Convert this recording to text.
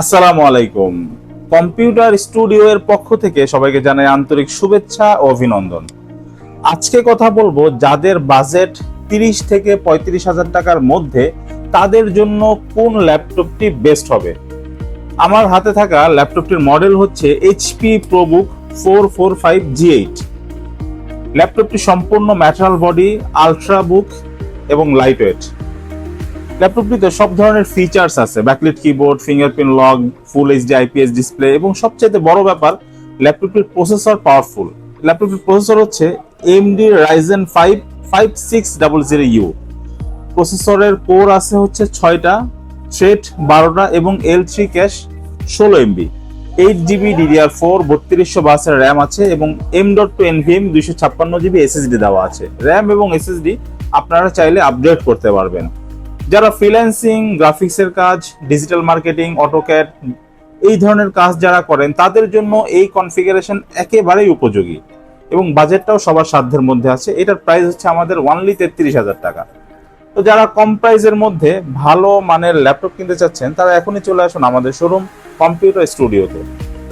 আসসালামু আলাইকুম। Computer studio এর পক্ষ থেকে সবাইকে জানাই আন্তরিক শুভেচ্ছা ও অভিনন্দন। আজকে কথা বলবো যাদের বাজেট 30 থেকে 35,000 টাকার মধ্যে, তাদের জন্য কোন ল্যাপটপটি বেস্ট হবে। আমার হাতে থাকা ল্যাপটপটির মডেল হচ্ছে HP ProBook 445G8। ল্যাপটপটি সম্পূর্ণ ম্যাটারাল বডি, আলট্রা বুক এবং লাইট ওয়েট। ল্যাপটপটিতে সব ধরনের ফিচার্স আছে, backlit keyboard, fingerprint lock, full HD IPS display এবং সবচেয়ে বড় ব্যাপার ল্যাপটপটির প্রসেসর পাওয়ারফুল। ল্যাপটপটির প্রসেসর হচ্ছে AMD Ryzen 5 5600U। প্রসেসরের কোর আছে হচ্ছে 6টা, থ্রেড 12টা এবং L3 cash 16 MB। 8GB DDR4 3200 RAM আছে এবং M.2 NVMe 256GB SSD দেওয়া আছে। র্যাম এবং SSD আপনারা চাইলে আপডেট করতে পারবেন। যারা ফ্রিল্যান্সিং, গ্রাফিক্সের কাজ, ডিজিটাল মার্কেটিং, অটোক্যাড এই ধরনের কাজ যারা করেন, তাদের জন্য এই কনফিগারেশন একেবারেই উপযোগী এবং বাজেটটাও সবার সাধ্যের মধ্যে আছে। এটার প্রাইস হচ্ছে আমাদের অনলি 33,000 টাকা। তো যারা কম প্রাইসের মধ্যে ভালো মানের ল্যাপটপ কিনতে চাচ্ছেন, তারা এখনই চলে আসুন আমাদের শোরুম কম্পিউটার স্টুডিওতে।